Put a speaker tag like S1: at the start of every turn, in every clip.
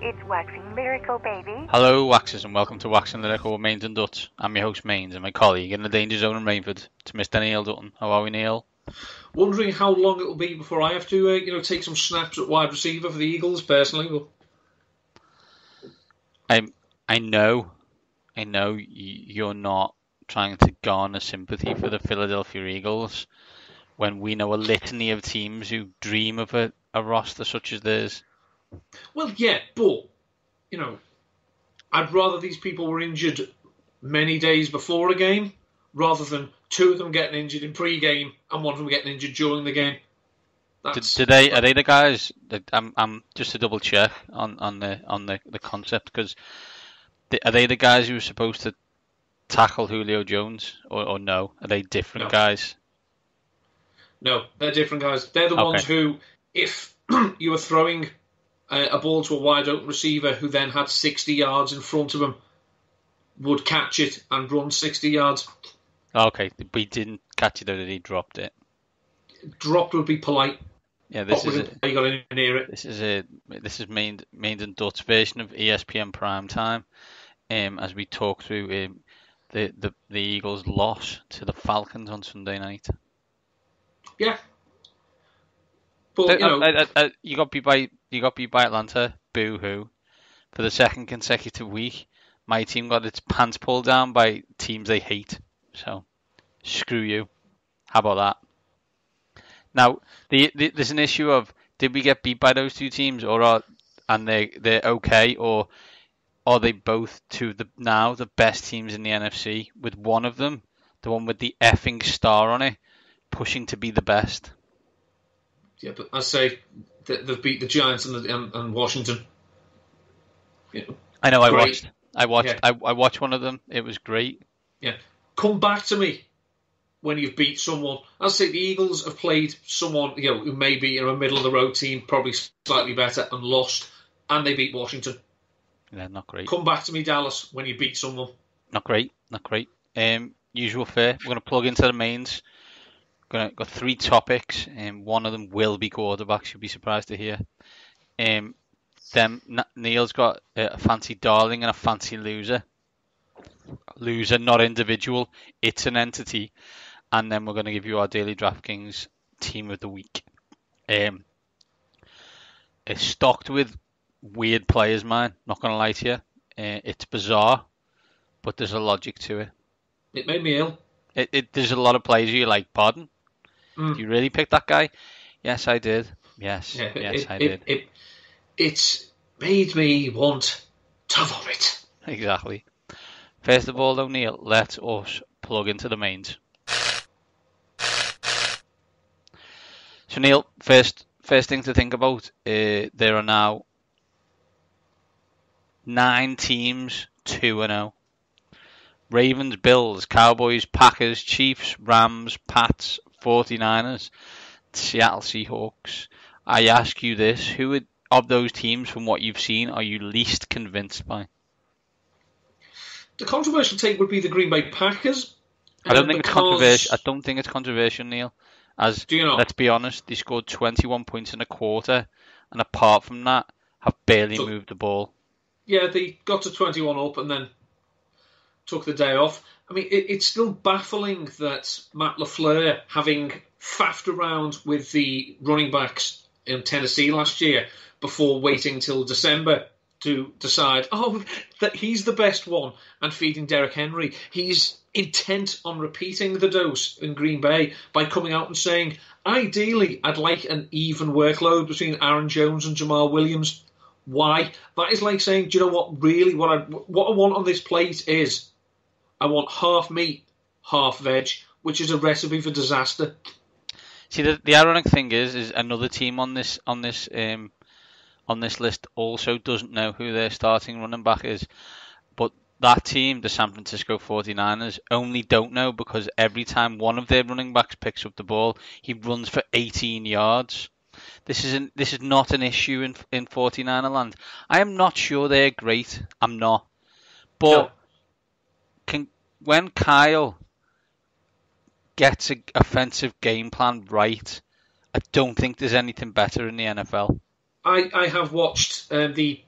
S1: It's Waxing Lyrical, baby.
S2: Hello, Waxers, and welcome to Waxing Lyrical with Mains and Dutch. I'm your host, Mains, and my colleague in the danger zone in Rainford, to Mr. Neil Dutton. How are we, Neil?
S3: Wondering how long it will be before I have to, take some snaps at wide receiver for the Eagles, personally.
S2: I know you're not trying to garner sympathy for the Philadelphia Eagles when we know a litany of teams who dream of a roster such as theirs.
S3: Well, yeah, but, I'd rather these people were injured many days before a game rather than two of them getting injured in pre-game and one of them getting injured during the game.
S2: Are they the guys that I'm just to double check on the concept, because are they the guys who are supposed to tackle Julio Jones or no? Are they different guys?
S3: No, they're different guys. They're the ones who, if you were throwing a ball to a wide open receiver who then had 60 yards in front of him, would catch it and run 60 yards.
S2: Okay, but he didn't catch it, or did he dropped it?
S3: Dropped would be polite.
S2: Yeah, this is
S3: you got in near it.
S2: This is Mains and Dut's version of ESPN Prime Time, as we talk through the Eagles' loss to the Falcons on Sunday night.
S3: Yeah, but
S2: you got beat by Atlanta. Boo hoo! For the second consecutive week, my team got its pants pulled down by teams they hate. So, screw you. How about that? Now, there's an issue of, did we get beat by those two teams, and they're okay, or are they both the best teams in the NFC, with one of them, the one with the effing star on it, pushing to be the best?
S3: Yeah, but I say they've beat the Giants and Washington.
S2: I know. I watched one of them. It was great.
S3: Yeah, come back to me when you've beat someone. I'll say the Eagles have played someone who may be a middle of the road team, probably slightly better, and lost, and they beat Washington.
S2: Yeah, not great.
S3: Come back to me, Dallas, when you beat someone.
S2: Not great. Usual fare. We're going to plug into the mains. Got three topics, and one of them will be quarterbacks. You'll be surprised to hear. Neil's got a fancy darling and a fancy loser. Loser, not individual. It's an entity. And then we're going to give you our daily DraftKings team of the week. It's stocked with weird players, man. Not going to lie to you. It's bizarre, but there's a logic to it.
S3: It made me ill.
S2: There's a lot of players you're like, pardon? Do you really pick that guy? Yes, I did. Yes, I did.
S3: It's made me want to vomit.
S2: Exactly. First of all, though, Neil, let us plug into the mains. So, Neil, first thing to think about, there are now 9 teams 2-0. Ravens, Bills, Cowboys, Packers, Chiefs, Rams, Pats, 49ers, Seattle Seahawks. I ask you this, who of those teams, from what you've seen, are you least convinced by?
S3: The controversial take would be the Green Bay Packers.
S2: I don't think it's controversial, Neil.
S3: Do you not?
S2: Let's be honest, they scored 21 points in a quarter, and apart from that, have barely moved the ball.
S3: Yeah, they got to 21 up and then took the day off. I mean, it's still baffling that Matt LaFleur, having faffed around with the running backs in Tennessee last year before waiting till December to decide, that he's the best one and feeding Derrick Henry. He's intent on repeating the dose in Green Bay by coming out and saying, ideally, I'd like an even workload between Aaron Jones and Jamal Williams. Why? That is like saying, do you know what? Really, what I want on this plate is, I want half meat, half veg, which is a recipe for disaster.
S2: See, the ironic thing is another team on this list also doesn't know who their starting running back is. But that team, the San Francisco 49ers, only don't know because every time one of their running backs picks up the ball, he runs for 18 yards. This is not an issue in 49er land. I am not sure they're great. I'm not. But when Kyle gets an offensive game plan right, I don't think there's anything better in the NFL.
S3: I have watched the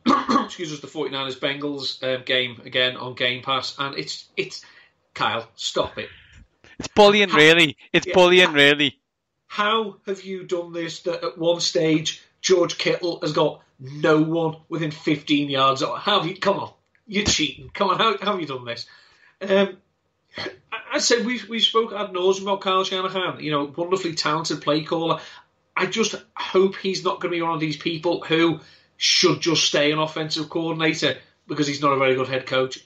S3: excuse us, the 49ers Bengals game again on Game Pass, and it's Kyle, stop it.
S2: It's bullying, really. It's bullying, really.
S3: How have you done this? That at one stage George Kittle has got no one within 15 yards. How have you? Come on, you're cheating. Come on, how have you done this? I said we spoke ad nauseum about Kyle Shanahan. You know, wonderfully talented play caller. I just hope he's not going to be one of these people who should just stay an offensive coordinator because he's not a very good head coach.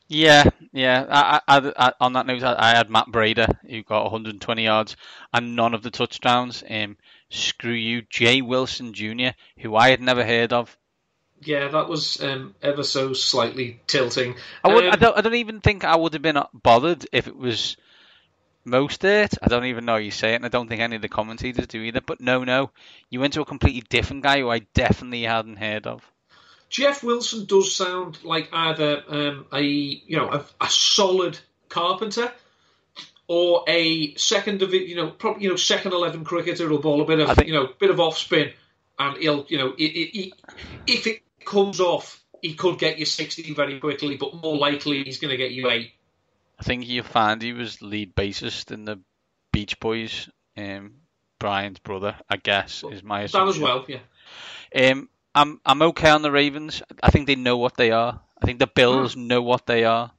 S2: Yeah. I on that note, I had Matt Breda, who got 120 yards and none of the touchdowns. Screw you, Jay Wilson Jr., who I had never heard of.
S3: Yeah, that was ever so slightly tilting.
S2: I don't even think I would have been bothered if it was Mostert. I don't even know how you say it, and I don't think any of the commentators do either. But no, you went to a completely different guy who I definitely hadn't heard of.
S3: Jeff Wilson does sound like either a solid carpenter or a second second 11 cricketer who'll ball a bit of bit of off spin, and he'll if it comes off, he could get you 60 very quickly, but more likely he's going to get you 8.
S2: I think you'll find he was lead bassist in the Beach Boys, Brian's brother, I guess, is my assumption.
S3: That as well, yeah.
S2: I'm okay on the Ravens. I think they know what they are. I think the Bills know what they are.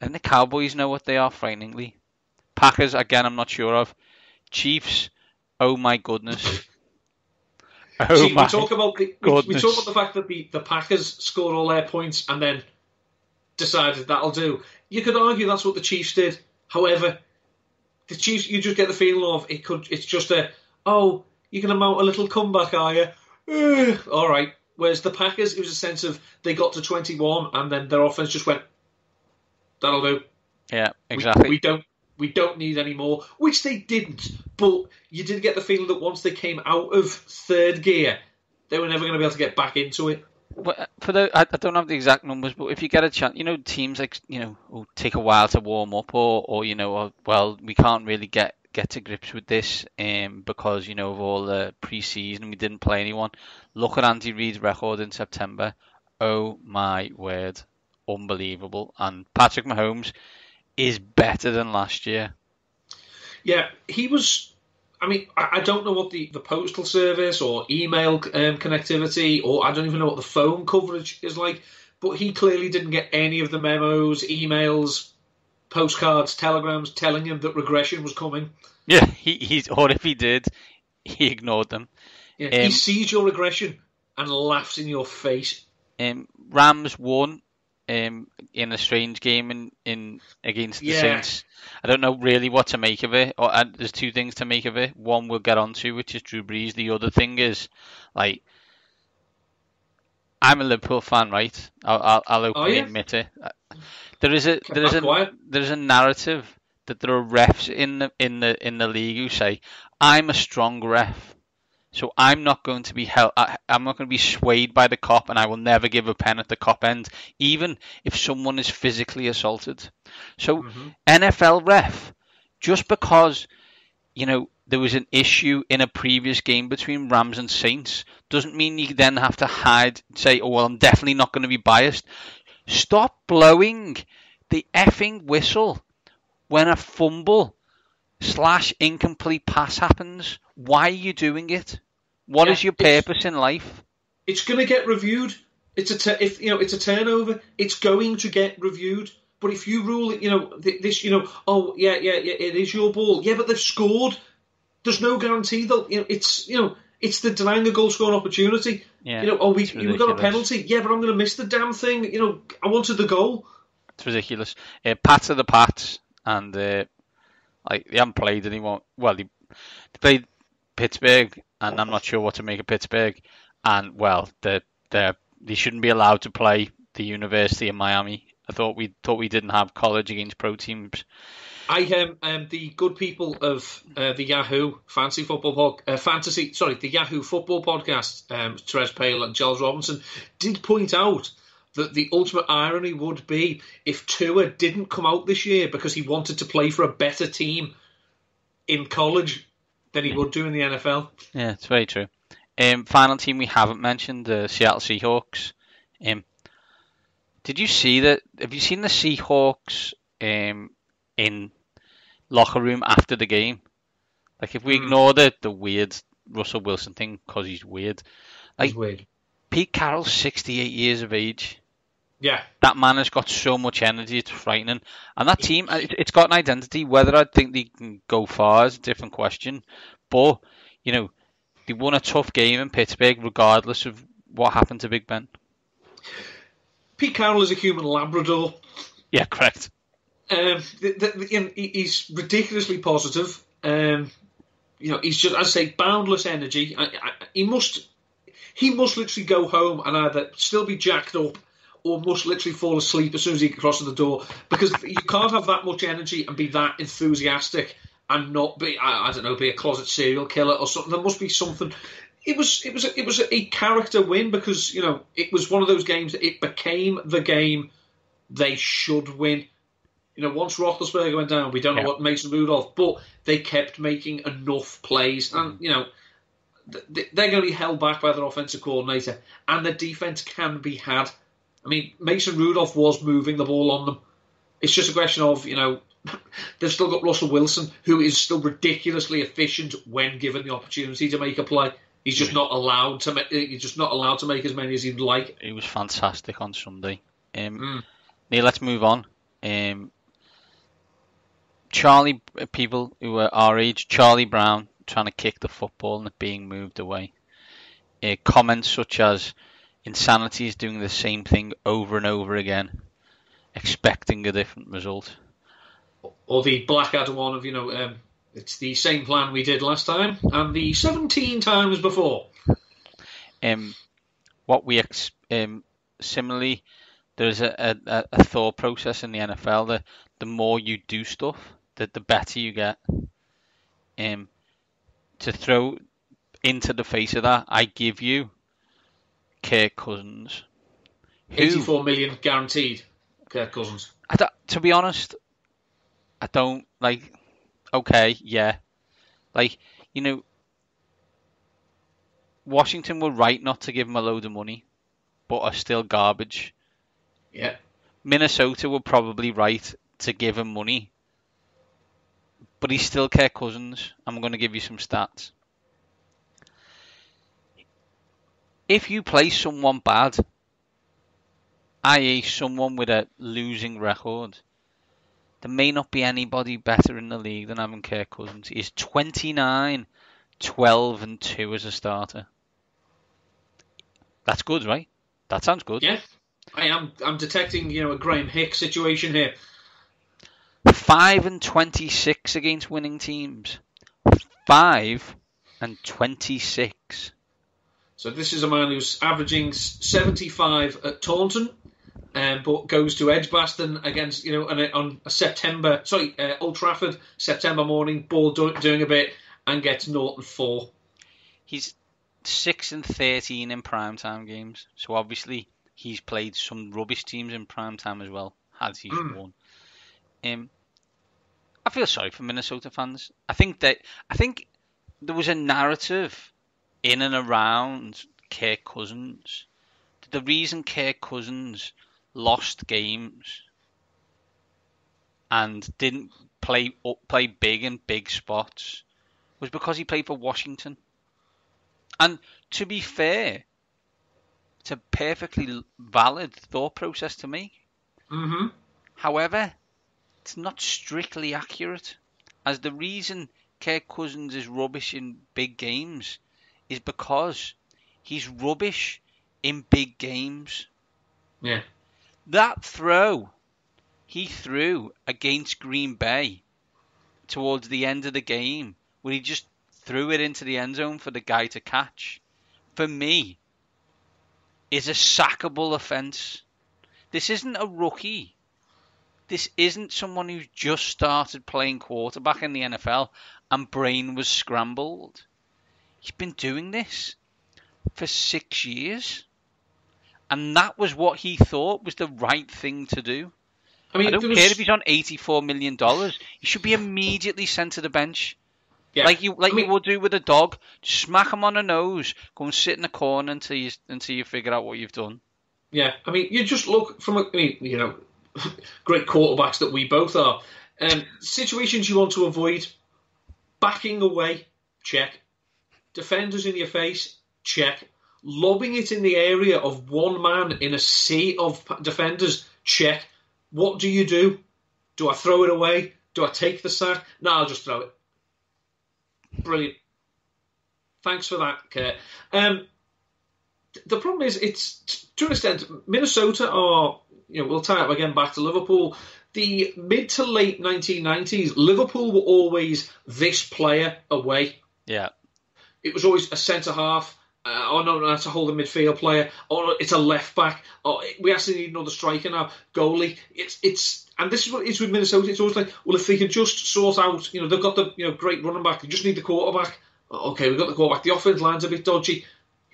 S2: I think the Cowboys know what they are, frighteningly. Packers, again, I'm not sure of. Chiefs, oh my goodness.
S3: We talk about the fact that the Packers scored all their points and then decided that'll do. You could argue that's what the Chiefs did. However, the Chiefs, you just get the feeling of it's just you're going to mount a little comeback, are you? All right. Whereas the Packers, it was a sense of they got to 21 and then their offense just went, that'll do.
S2: Yeah, exactly.
S3: We don't need any more, which they didn't. But you did get the feeling that once they came out of third gear, they were never going to be able to get back into it.
S2: Well, I don't have the exact numbers, but if you get a chance, teams like will take a while to warm up, or we can't really get to grips with this, because of all the pre-season we didn't play anyone. Look at Andy Reid's record in September. Oh my word, unbelievable! And Patrick Mahomes is better than last year. Yeah,
S3: he was. I mean, I don't know what the postal service or email connectivity, or I don't even know what the phone coverage is like, but he clearly didn't get any of the memos, emails, postcards, telegrams telling him that regression was coming.
S2: Yeah, or if he did, he ignored them.
S3: Yeah, he sees your regression and laughs in your face.
S2: Rams won in a strange game in against the Saints. I don't know really what to make of it. There's two things to make of it. One we'll get onto, which is Drew Brees. The other thing is, I'm a Liverpool fan, right? I'll openly admit it. There's a narrative that there are refs in the league who say, I'm a strong ref, so I'm not going to be I'm not going to be swayed by the cop, and I will never give a pen at the cop end, even if someone is physically assaulted. So NFL ref, just because there was an issue in a previous game between Rams and Saints, doesn't mean you then have to say, oh well, I'm definitely not going to be biased. Stop blowing the effing whistle when a fumble / incomplete pass happens. Why are you doing it? What is your purpose in life? It's
S3: going to get reviewed. It's a turnover. It's going to get reviewed. But if you rule it, it is your ball. Yeah, but they've scored. There's no guarantee though. It's the denying a goal scoring opportunity.
S2: Yeah,
S3: we got a penalty. Yeah, but I'm going to miss the damn thing. I wanted the goal.
S2: It's ridiculous. Pats are the Pats, and they haven't played anyone. Well, they played Pittsburgh, and I'm not sure what to make of Pittsburgh. And well, they shouldn't be allowed to play the University of Miami. I thought we didn't have college against pro teams.
S3: The good people of the Yahoo the Yahoo Football podcast, Therese Pale and Giles Robinson, did point out that the ultimate irony would be if Tua didn't come out this year because he wanted to play for a better team in college than he would do in the NFL.
S2: Yeah, it's very true. Final team we haven't mentioned, the Seattle Seahawks. Did you see that? Have you seen the Seahawks in locker room after the game? Like, if we ignore the weird Russell Wilson thing because he's weird, like
S3: He's weird.
S2: Pete Carroll's 68 years of age.
S3: Yeah.
S2: That man has got so much energy, it's frightening. And that team, it's got an identity. Whether I think they can go far is a different question. But, you know, they won a tough game in Pittsburgh regardless of what happened to Big Ben. Pete
S3: Carroll is a human Labrador.
S2: Yeah, correct.
S3: He's ridiculously positive. He's just, as I say, boundless energy. He must literally go home and either still be jacked up or must literally fall asleep as soon as he crosses the door, because you can't have that much energy and be that enthusiastic and not be, I don't know, be a closet serial killer or something. There must be something. It was a character win because, you know, it was one of those games that it became the game they should win. You know, once Roethlisberger went down, we don't know what Mason Rudolph, but they kept making enough plays, and you know they're going to be held back by their offensive coordinator, and the defense can be had. I mean, Mason Rudolph was moving the ball on them. It's just a question of, you know, they've still got Russell Wilson, who is still ridiculously efficient when given the opportunity to make a play. He's just not allowed to. He's just not allowed to make as many as he'd like.
S2: He was fantastic on Sunday. Neil, let's move on. Charlie, people who are our age, Charlie Brown trying to kick the football and it being moved away. Comments such as, insanity is doing the same thing over and over again, expecting a different result.
S3: Or the Blackadder one of, you know, it's the same plan we did last time and the 17 times before.
S2: Similarly, there's a thought process in the NFL that the more you do stuff, that the better you get. To throw into the face of that, I give you Kirk Cousins.
S3: 84 million guaranteed, Kirk Cousins.
S2: To be honest, I don't, like, okay, yeah. Like, you know, Washington were right not to give him a load of money, but are still garbage.
S3: Yeah.
S2: Minnesota were probably right to give him money, but he's still Kirk Cousins. I'm going to give you some stats. If you play someone bad, i.e. someone with a losing record, there may not be anybody better in the league than having Kirk Cousins. He's 29, 12 and 2 as a starter. That's good, right? That sounds good.
S3: Yeah. I'm detecting, you know, a Graham Hick situation here.
S2: 5 and 26 against winning teams. 5 and 26.
S3: So this is a man who's averaging 75 at Taunton, but goes to Edgbaston against, you know, on a Old Trafford, September morning, ball doing a bit, and gets 0 and 4.
S2: He's 6 and 13 in primetime games. So obviously he's played some rubbish teams in primetime as well, as he's won. I feel sorry for Minnesota fans. I think there was a narrative in and around Kirk Cousins. The reason Kirk Cousins lost games and didn't play big in big spots was because he played for Washington. And to be fair, it's a perfectly valid thought process to me.
S3: Mm-hmm.
S2: However, it's not strictly accurate, as the reason Kirk Cousins is rubbish in big games is because he's rubbish in big games.
S3: Yeah.
S2: That throw he threw against Green Bay towards the end of the game, where he just threw it into the end zone for the guy to catch, for me, is a sackable offence. This isn't a rookie. This isn't someone who's just started playing quarterback in the NFL and brain was scrambled. He's been doing this for 6 years. And that was what he thought was the right thing to do. I don't care if he's on $84 million. He should be immediately sent to the bench.
S3: Yeah.
S2: Like you would do with a dog. Just smack him on the nose. Go and sit in the corner until you figure out what you've done.
S3: Yeah, I mean, you just look from great quarterbacks that we both are. Situations you want to avoid: backing away, check. Defenders in your face, check. Lobbing it in the area of one man in a sea of defenders, check. What do you do? Do I throw it away? Do I take the sack? No, I'll just throw it. Brilliant. Thanks for that, Kurt. The problem is, it's to an extent, Minnesota are, we'll tie up again back to Liverpool. The mid to late 1990s, Liverpool were always this player away.
S2: Yeah. It
S3: was always a centre half. No, that's a holding midfield player. Or it's a left back. Or we actually need another striker now. Goalie. And this is what it is with Minnesota. It's always like, well, if they can just sort out, they've got the great running back. They just need the quarterback. Okay, we've got the quarterback. The offensive line's a bit dodgy.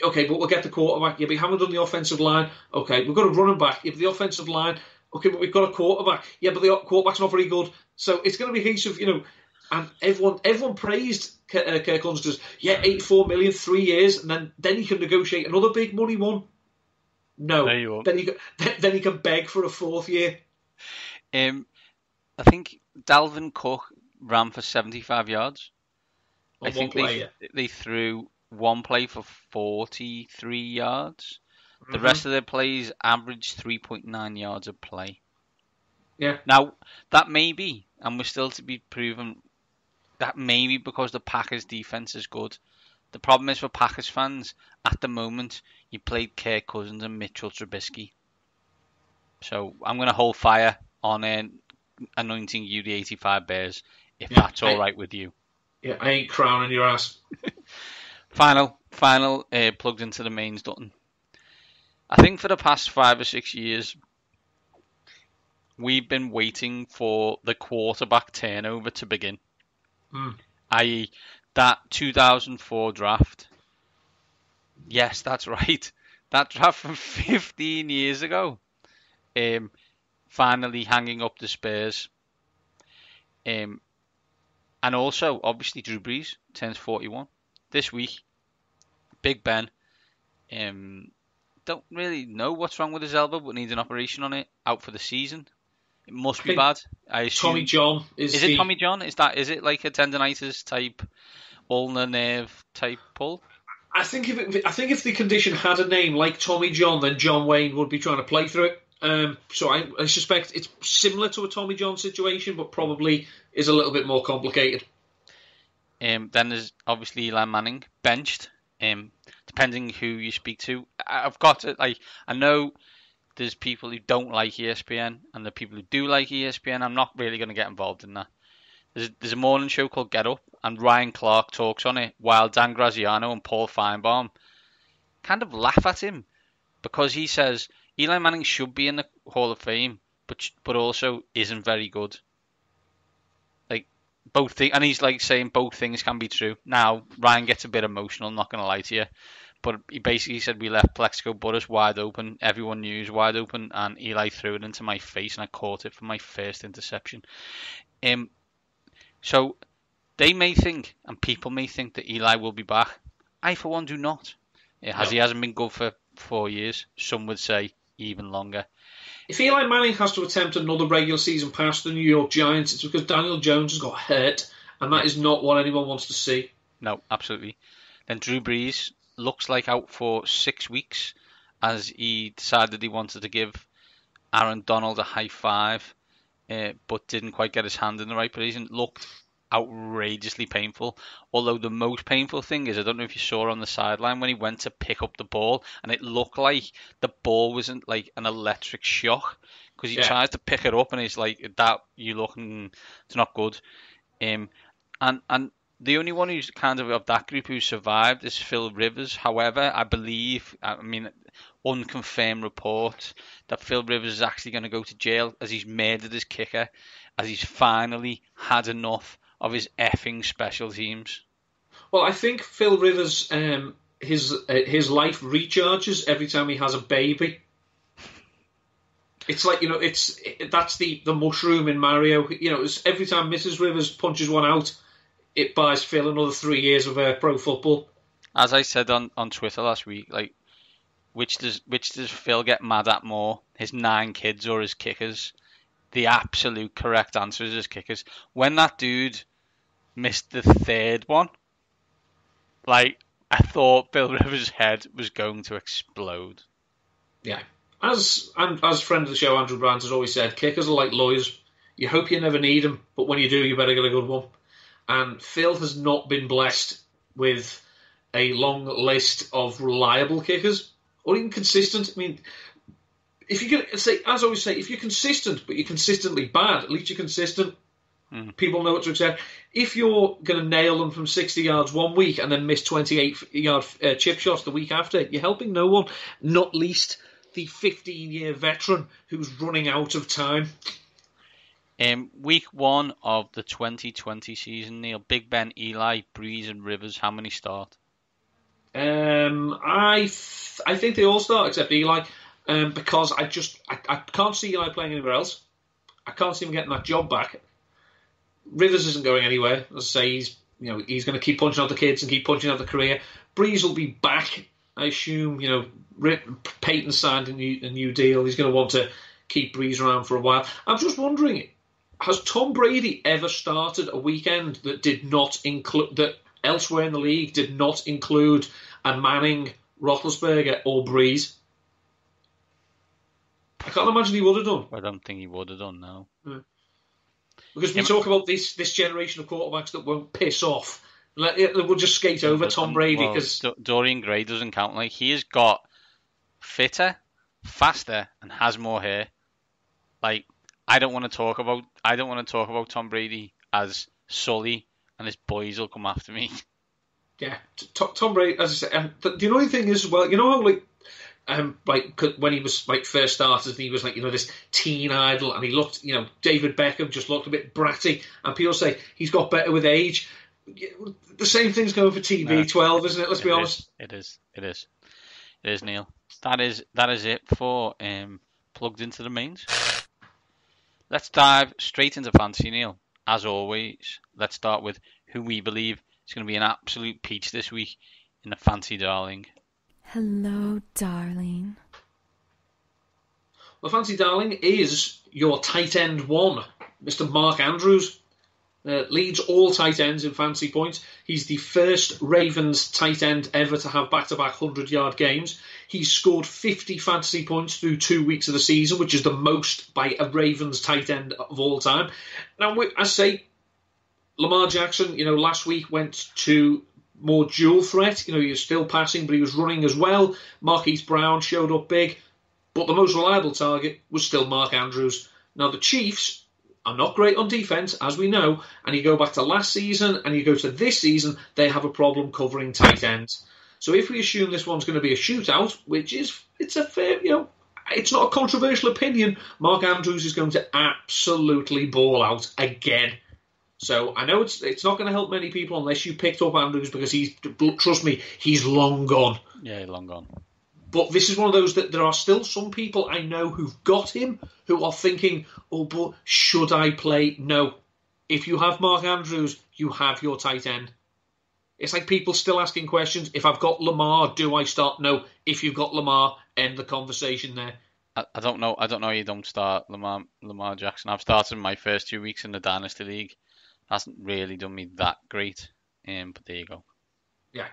S3: Okay, but we'll get the quarterback. Yeah, but we haven't done the offensive line. Okay, we've got a running back. Yeah, but the offensive line. Okay, but we've got a quarterback. Yeah, but the quarterback's not very good. So it's going to be a case of, and everyone praised Kirk Cousins. Yeah, 84 million, 3 years, and then he can negotiate another big money one. No,
S2: there you
S3: then he can beg for a fourth year.
S2: I think Dalvin Cook ran for 75 yards. I think they threw one play for 43 yards. The rest of their plays averaged 3.9 yards a play.
S3: Yeah.
S2: Now, that may be, and we're still to be proven, that may be because the Packers' defense is good. The problem is for Packers fans, at the moment, you played Kirk Cousins and Mitchell Trubisky. So I'm going to hold fire on anointing you the 85 Bears, if that's all right with you.
S3: Yeah, I ain't crowning your ass.
S2: Final plugged into the mains Dutton. I think for the past 5 or 6 years, we've been waiting for the quarterback turnover to begin. I.e., that 2004 draft. Yes, that's right. That draft from 15 years ago. Finally hanging up the Spurs. And also, obviously, Drew Brees turns 41 this week. Big Ben. Don't really know what's wrong with his elbow, but needs an operation on it. Out for the season. It must be bad. I assume.
S3: Tommy John is
S2: it Tommy John? Is it like a tendonitis type, ulnar nerve type pull?
S3: I think if the condition had a name like Tommy John, then John Wayne would be trying to play through it. So I suspect it's similar to a Tommy John situation, but probably is a little bit more complicated.
S2: Then there's obviously Eli Manning benched. Depending who you speak to, I've got to I know there's people who don't like ESPN and the people who do like ESPN. I'm not really going to get involved in that. There's a morning show called Get Up, and Ryan Clark talks on it, while Dan Graziano and Paul Feinbaum kind of laugh at him because he says Eli Manning should be in the Hall of Fame, but also isn't very good. Both things, and he's saying both things can be true. Now Ryan gets a bit emotional, I'm not going to lie to you, but he basically said we left Plexico Burress wide open, everyone knew he was wide open, and Eli threw it into my face and I caught it for my first interception. So they may think, and people may think, that Eli will be back. I for one do not. He hasn't been good for 4 years. Some would say even longer.
S3: If Eli Manning has to attempt another regular season past the New York Giants, it's because Daniel Jones has got hurt, and that is not what anyone wants to see.
S2: No, absolutely. Then Drew Brees looks like out for 6 weeks, as he decided he wanted to give Aaron Donald a high five, but didn't quite get his hand in the right position. Looked outrageously painful. Although the most painful thing is, I don't know if you saw on the sideline when he went to pick up the ball, and it looked like the ball wasn't like an electric shock because he tries to pick it up and it's like that. You looking, it's not good. And the only one who's kind of that group who survived is Phil Rivers. However, unconfirmed report that Phil Rivers is actually going to go to jail as he's murdered his kicker, as he's finally had enough of his effing special teams.
S3: Well, I think Phil Rivers, his life recharges every time he has a baby. It's like, that's the mushroom in Mario. It's every time Mrs. Rivers punches one out, it buys Phil another 3 years of pro football.
S2: As I said on Twitter last week, like, which does Phil get mad at more? His 9 kids or his kickers? The absolute correct answer is his kickers. When that dude missed the 3rd one, like, I thought Bill Rivers' head was going to explode.
S3: Yeah. As friend of the show, Andrew Brandt has always said, kickers are like lawyers. You hope you never need them, but when you do, you better get a good one. And Phil has not been blessed with a long list of reliable kickers, or even consistent. I mean, if you can say, as I always say, if you're consistent, but you're consistently bad, at least you're consistent. People know what to expect. If you're going to nail them from 60 yards one week and then miss 28-yard chip shots the week after, you're helping no one, not least the 15-year veteran who's running out of time.
S2: Week 1 of the 2020 season, Neil, Big Ben, Eli, Breeze and Rivers, how many start?
S3: I think they all start except Eli, because I can't see Eli playing anywhere else. I can't see him getting that job back. Rivers isn't going anywhere. As I say, he's going to keep punching out the kids and keep punching out the career. Breeze will be back, I assume. Peyton signed a new deal. He's going to want to keep Breeze around for a while. I'm just wondering, has Tom Brady ever started a weekend that did not include, that elsewhere in the league did not include a Manning, Roethlisberger or Breeze? I can't imagine he would have done.
S2: I don't think he would have done, no.
S3: Because we talk about this generation of quarterbacks that won't piss off. We'll just skate over Tom Brady. Because
S2: Dorian Gray doesn't count. Like, he has got fitter, faster, and has more hair. Like, I don't want to talk about Tom Brady as Sully, and his boys will come after me.
S3: Yeah, Tom Brady. As I say, the annoying thing is, well, you know how when he was first started, and he was this teen idol, and he looked, David Beckham just looked a bit bratty, and people say he's got better with age. The same thing's going for TB12, isn't it? Let's be honest.
S2: It is, Neil. That is it for Plugged Into the Mains. Let's dive straight into fantasy, Neil. As always, let's start with who we believe is going to be an absolute peach this week in the fancy darling.
S4: Hello, darling.
S3: Well, fancy darling is your tight end one, Mr. Mark Andrews. Leads all tight ends in fantasy points. He's the first Ravens tight end ever to have back-to-back 100-yard games. He's scored 50 fantasy points through 2 weeks of the season, which is the most by a Ravens tight end of all time. Now, I say, Lamar Jackson, last week went to more dual threat. He was still passing, but he was running as well. Marquise Brown showed up big, but the most reliable target was still Mark Andrews. Now, the Chiefs are not great on defence, as we know, and you go back to last season and you go to this season, they have a problem covering tight ends. So if we assume this one's going to be a shootout, it's a fair, it's not a controversial opinion, Mark Andrews is going to absolutely ball out again. So I know it's not going to help many people unless you picked up Andrews, because trust me, he's long gone.
S2: Yeah, long gone.
S3: But this is one of those that there are still some people I know who've got him who are thinking, oh, but should I play? No. If you have Mark Andrews, you have your tight end. It's like people still asking questions. If I've got Lamar, do I start? No. If you've got Lamar, end the conversation there.
S2: I don't know. You don't start Lamar Jackson. I've started my first 2 weeks in the Dynasty League. Hasn't really done me that great. But there you go.
S3: Yeah.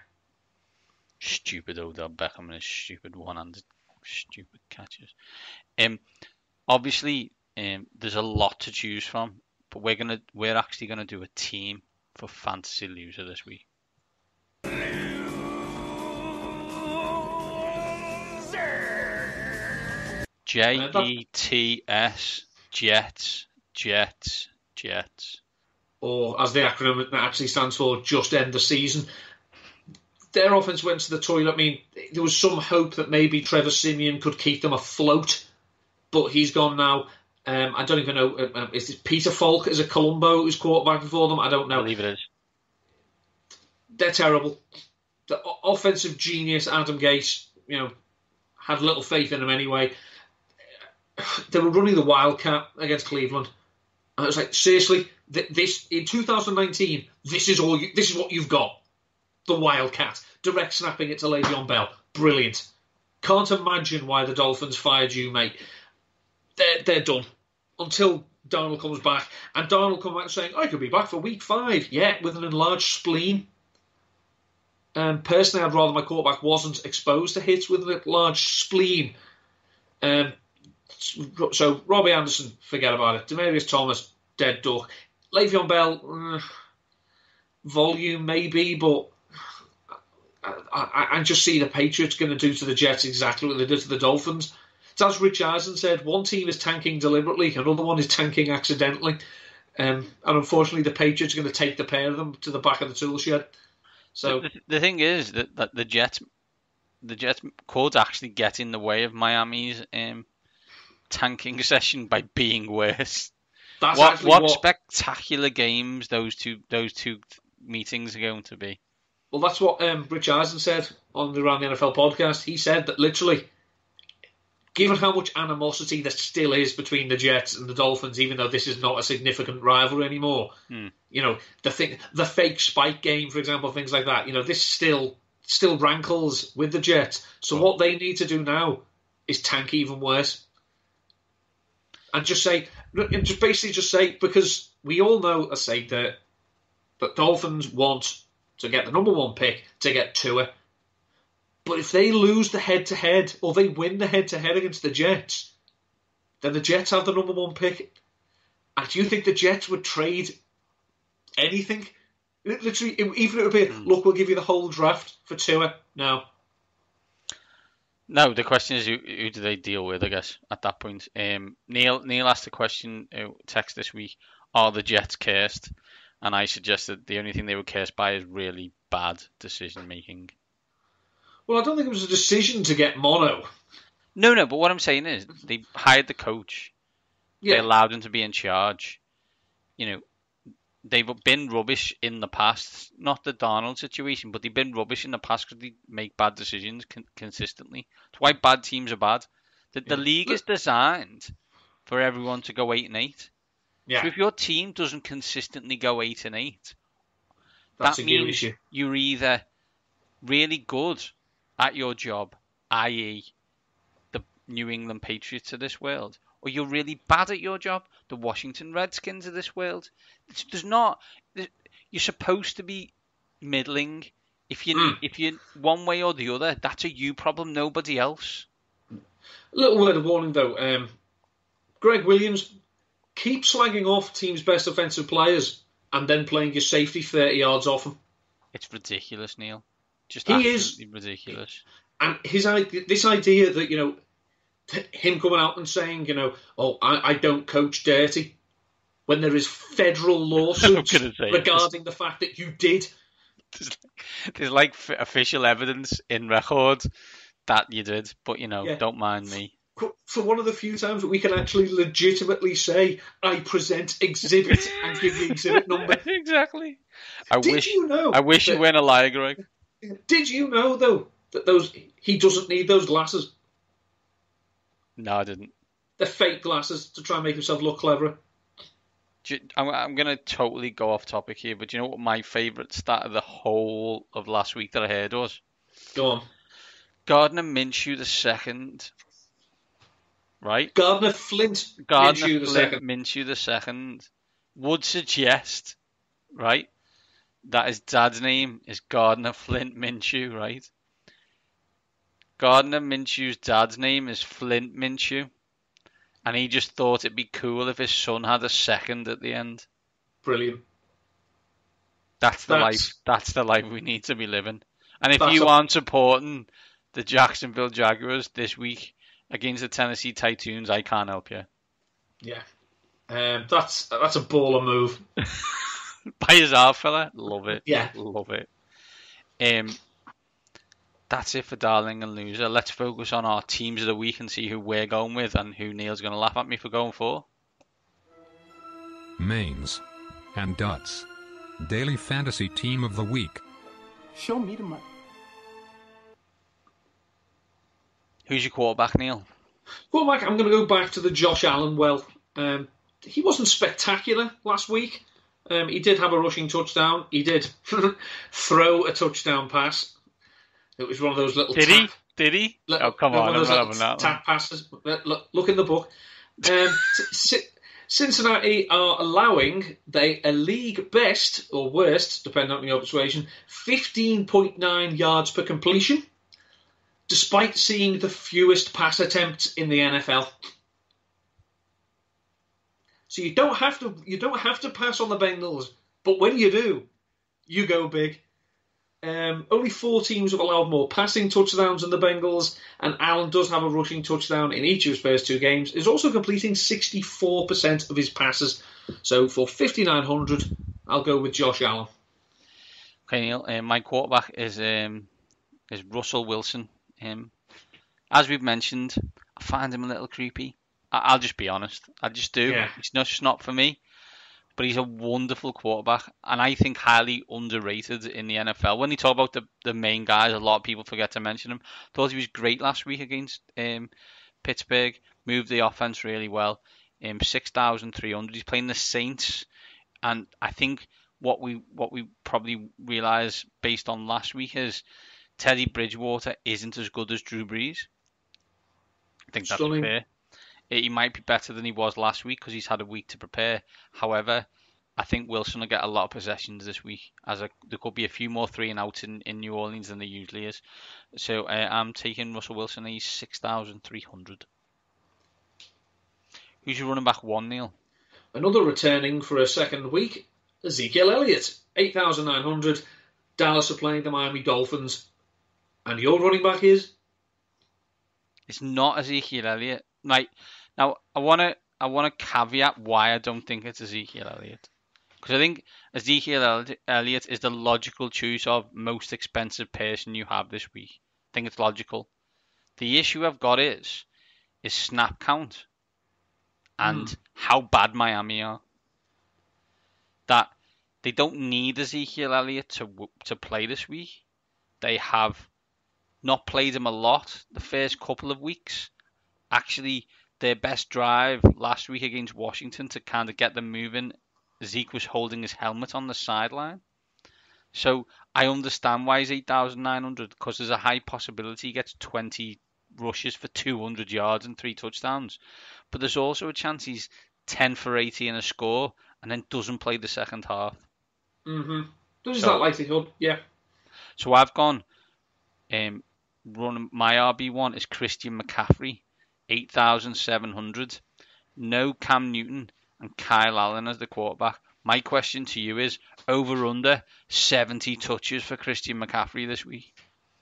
S2: Stupid Odell Beckham and his stupid one-handed stupid catches. Obviously, there's a lot to choose from, but we're actually gonna do a team for Fantasy Loser this week. JETS, Jets.
S3: Or, as the acronym actually stands for, just end the season. Their offense went to the toilet. I mean, there was some hope that maybe Trevor Siemian could keep them afloat, but he's gone now. I don't even know. Is it Peter Falk as a Colombo who's quarterbacking for them? I don't know.
S2: I believe it is.
S3: They're terrible. The offensive genius, Adam Gase, had little faith in him anyway. They were running the Wildcat against Cleveland. And it was like, seriously, This in 2019, this is what you've got. The Wildcat, direct snapping it to Le'Veon Bell, brilliant. Can't imagine why the Dolphins fired you, mate. They're done until Darnold comes back, and Darnold come back saying, "I could be back for week 5." Yeah, with an enlarged spleen. Personally, I'd rather my quarterback wasn't exposed to hits with an enlarged spleen. So Robbie Anderson, forget about it. Demaryius Thomas, dead duck. Le'Veon Bell, volume maybe, but I just see the Patriots going to do to the Jets exactly what they did to the Dolphins. It's as Rich Eisen said, one team is tanking deliberately, another one is tanking accidentally. And unfortunately, the Patriots are going to take the pair of them to the back of the tool shed. So
S2: the thing is that the Jets could actually get in the way of Miami's tanking session by being worse. What spectacular games those two meetings are going to be.
S3: Well, that's what Rich Eisen said on the Around the NFL podcast. He said that literally, given how much animosity there still is between the Jets and the Dolphins, even though this is not a significant rivalry anymore, you know, the fake spike game, for example, things like that, you know, this still rankles with the Jets. So what they need to do now is tank even worse. And just basically say, because we all know, that Dolphins want to get the number 1 pick to get Tua. But if they lose the head-to-head, or they win the head-to-head against the Jets, then the Jets have the number 1 pick. And do you think the Jets would trade anything? Literally, even it would be, look, we'll give you the whole draft for Tua. No.
S2: No, the question is who do they deal with, I guess, at that point. Neil asked the question, text this week, are the Jets cursed? And I suggested the only thing they were cursed by is really bad decision-making.
S3: Well, I don't think it was a decision to get Mono.
S2: No, but what I'm saying is they hired the coach. Yeah. They allowed him to be in charge. You know, they've been rubbish in the past. Not the Darnold situation, but they've been rubbish in the past because they make bad decisions consistently. That's why bad teams are bad. The league is designed for everyone to go 8-8. Yeah. So if your team doesn't consistently go 8-8, that means you're either really good at your job, i.e. the New England Patriots of this world, or you're really bad at your job, the Washington Redskins of this world. You're supposed to be middling. If you're one way or the other, that's a you problem, nobody else.
S3: A little word of warning though, Greg Williams, keep slagging off teams' best offensive players and then playing your safety 30 yards off them.
S2: It's ridiculous, Neil. Just absolutely ridiculous.
S3: And this idea that, you know, him coming out and saying, you know, I don't coach dirty, when there is federal lawsuits regarding the fact that you did.
S2: There's like official evidence in record that you did, but, you know, don't mind me.
S3: For one of the few times that we can actually legitimately say, I present exhibit and give the exhibit number.
S2: Exactly. I wish you weren't a liar, Greg.
S3: Did you know, though, that he doesn't need those glasses?
S2: No, I didn't.
S3: They're fake glasses to try and make himself look cleverer.
S2: I'm going to totally go off topic here, but do you know what my favourite stat of the whole of last week that I heard was?
S3: Go on.
S2: Gardner Minshew II, right?
S3: Gardner Flint
S2: Minshew II would suggest, right, that his dad's name is Gardner Flint Minshew, right? Gardner Minshew's dad's name is Flint Minshew. And he just thought it'd be cool if his son had a second at the end.
S3: Brilliant.
S2: That's the life. That's the life we need to be living. And if you aren't supporting the Jacksonville Jaguars this week against the Tennessee Titans, I can't help you.
S3: Yeah. That's a baller move.
S2: By his half fella. Love it.
S3: Yeah.
S2: Love it. That's it for Darling and Loser. Let's focus on our teams of the week and see who we're going with and who Neil's going to laugh at me for going for.
S5: Mains and Duts. Daily Fantasy Team of the Week.
S6: Show me the money.
S2: Who's your quarterback, Neil?
S3: Quarterback, I'm going to go back to the Josh Allen well. He wasn't spectacular last week, He did have a rushing touchdown. He did throw a touchdown pass. It was one of those little
S2: Did
S3: tap.
S2: Did he? Oh, come on.
S3: One of
S2: I'm not
S3: those
S2: having that
S3: tap passes. Look in the book. Cincinnati are allowing a league best, or worst, depending on your persuasion, 15.9 yards per completion, despite seeing the fewest pass attempts in the NFL. So you don't have to pass on the Bengals, but when you do, you go big. Only 4 teams have allowed more passing touchdowns than the Bengals, and Allen does have a rushing touchdown in each of his first 2 games. He's also completing 64% of his passes. So for 5,900, I'll go with Josh Allen.
S2: Okay, Neil. My quarterback is Russell Wilson. As we've mentioned, I find him a little creepy. I'll just be honest. I just do.
S3: Yeah.
S2: It's just not for me. But he's a wonderful quarterback, and I think highly underrated in the NFL. When you talk about the main guys, a lot of people forget to mention him. Thought he was great last week against Pittsburgh. Moved the offense really well. 6,300. He's playing the Saints, and I think what we probably realise based on last week is Teddy Bridgewater isn't as good as Drew Brees. I think that's fair. He might be better than he was last week because he's had a week to prepare. However, I think Wilson will get a lot of possessions this week, as there could be a few more 3-and-outs in New Orleans than there usually is. So I'm taking Russell Wilson. He's 6,300. Who's your running back 1, Neil?
S3: Another returning for a second week, Ezekiel Elliott, 8,900. Dallas are playing the Miami Dolphins. And your running back is?
S2: It's not Ezekiel Elliott. Right, now I want to caveat why I don't think it's Ezekiel Elliott, because I think Ezekiel Elliott is the logical choice of most expensive person you have this week. I think it's logical. The issue I've got is snap count and how bad Miami are. That they don't need Ezekiel Elliott to play this week. They have not played him a lot the first couple of weeks. Actually, their best drive last week against Washington to kind of get them moving, Zeke was holding his helmet on the sideline. So I understand why he's 8,900, because there's a high possibility he gets 20 rushes for 200 yards and 3 touchdowns. But there's also a chance he's 10 for 80 and a score and then doesn't play the second half.
S3: There's that likelihood, yeah.
S2: So I've gone, running my RB1 is Christian McCaffrey. 8,700. No Cam Newton and Kyle Allen as the quarterback. My question to you is, over under 70 touches for Christian McCaffrey this week.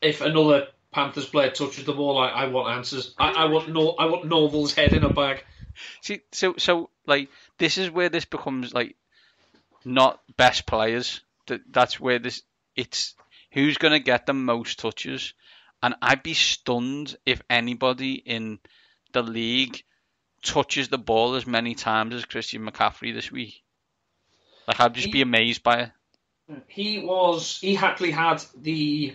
S3: If another Panthers player touches the ball, I want answers. I want Norval's head in a bag.
S2: See, so like this is where this becomes like not best players. That's where it's who's going to get the most touches. And I'd be stunned if anybody in the league touches the ball as many times as Christian McCaffrey this week. Like, I'd just be amazed by it.
S3: He actually had the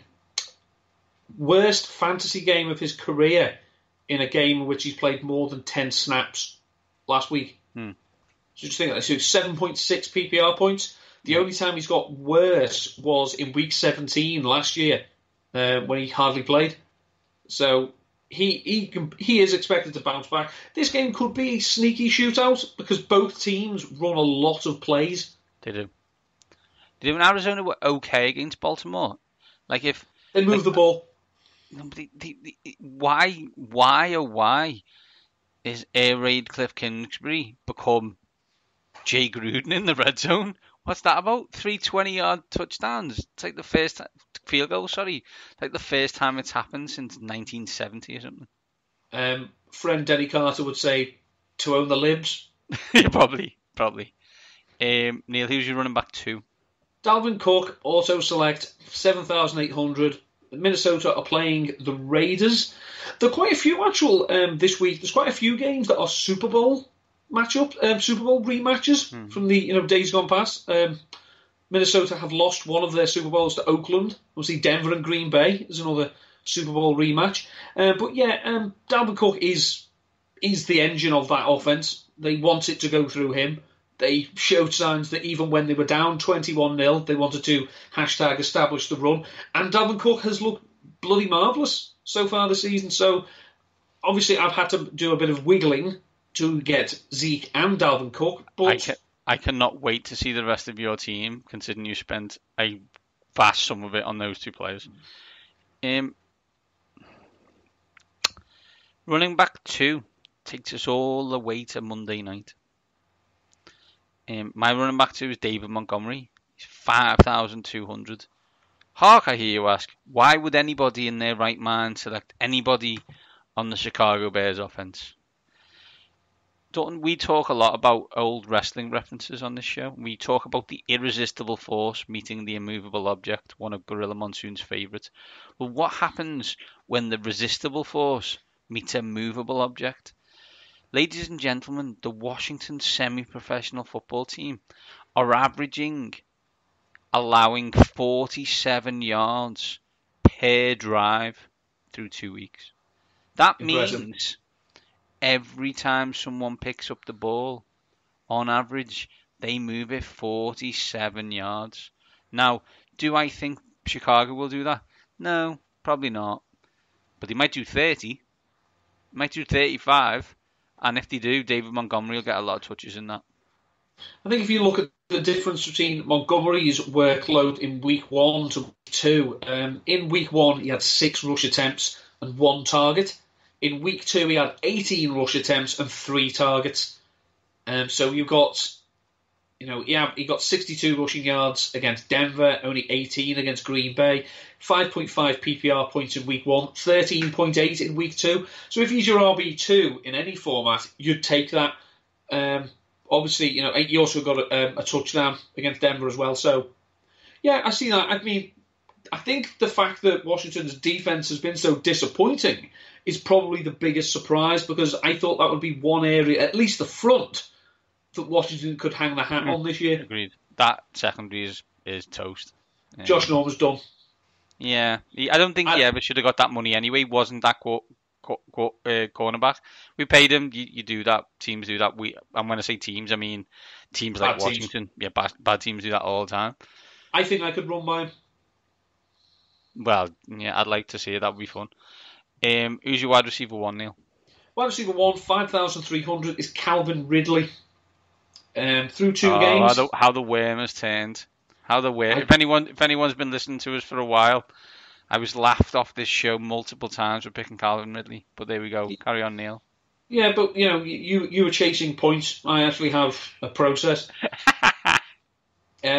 S3: worst fantasy game of his career in a game in which he's played more than 10 snaps last week. So just think, so 7.6 PPR points. The only time he's got worse was in week 17 last year, when he hardly played. So he is expected to bounce back. This game could be a sneaky shootout because both teams run a lot of plays.
S2: They do. When Arizona were okay against Baltimore, like if
S3: they move the ball.
S2: Why is Air Raid Cliff Kingsbury become Jay Gruden in the red zone? What's that about? 3 20-yard touchdowns. It's like the first field goal. Sorry, like the first time it's happened since 1970 or something.
S3: Friend Denny Carter would say to own the libs.
S2: Yeah, probably. Neil, who's your running back 2?
S3: Dalvin Cook, auto select 7,800. Minnesota are playing the Raiders. There are quite a few this week. There's quite a few games that are Super Bowl Super Bowl rematches from the days gone past. Minnesota have lost one of their Super Bowls to Oakland. Obviously, Denver and Green Bay is another Super Bowl rematch. Dalvin Cook is the engine of that offense. They want it to go through him. They showed signs that even when they were down 21-0, they wanted to #establish the run. And Dalvin Cook has looked bloody marvellous so far this season. So obviously I've had to do a bit of wiggling to get Zeke and Dalvin Cook. But
S2: I cannot wait to see the rest of your team, considering you spent a vast sum of it on those two players. Running back 2 takes us all the way to Monday night. My running back 2 is David Montgomery. He's 5,200. Hark, I hear you ask, why would anybody in their right mind select anybody on the Chicago Bears offense? Dalton, we talk a lot about old wrestling references on this show. We talk about the irresistible force meeting the immovable object, one of Gorilla Monsoon's favourites. Well, what happens when the resistible force meets a movable object? Ladies and gentlemen, the Washington semi-professional football team are allowing 47 yards per drive through 2 weeks. That means every time someone picks up the ball, on average, they move it 47 yards. Now, do I think Chicago will do that? No, probably not. But they might do 30, might do 35. And if they do, David Montgomery will get a lot of touches in that.
S3: I think if you look at the difference between Montgomery's workload in week 1 to week 2, in week 1 he had 6 rush attempts and 1 target. In week 2 he had 18 rush attempts and 3 targets. So you've got, he got 62 rushing yards against Denver, only 18 against Green Bay, 5.5 PPR points in week 1, 13.8 in week 2. So if he's your RB2 in any format, you'd take that. Obviously, he also got a touchdown against Denver as well. So, yeah, I see that. I mean, I think the fact that Washington's defense has been so disappointing is probably the biggest surprise, because I thought that would be one area, at least the front, that Washington could hang the hat on this year.
S2: Agreed. That secondary is toast.
S3: Josh Norman's done.
S2: Yeah, I don't think he ever should have got that money anyway. Wasn't that cornerback? We paid him. You do that. Teams do that. And when I say teams, I mean teams like Washington. Yeah, bad teams do that all the time.
S3: I think I could run by him.
S2: Well, yeah, I'd like to see it. That would be fun. Who's your wide receiver 1, Neil?
S3: Wide receiver 1, 5,300 is Calvin Ridley. Through 2 games.
S2: How the worm has turned. If anyone's been listening to us for a while, I was laughed off this show multiple times for picking Calvin Ridley. But there we go. Carry on, Neil. Yeah,
S3: but you were chasing points. I actually have a process.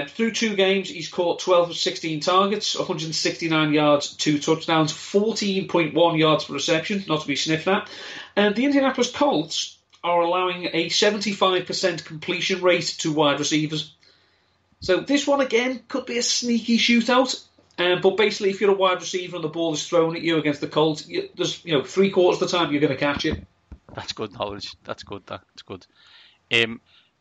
S3: Through 2 games, he's caught 12 of 16 targets, 169 yards, 2 touchdowns, 14.1 yards per reception, not to be sniffed at. And the Indianapolis Colts are allowing a 75% completion rate to wide receivers. So this one, again, could be a sneaky shootout. But basically, if you're a wide receiver and the ball is thrown at you against the Colts, there's 3/4 of the time you're going to catch it.
S2: That's good knowledge. That's good.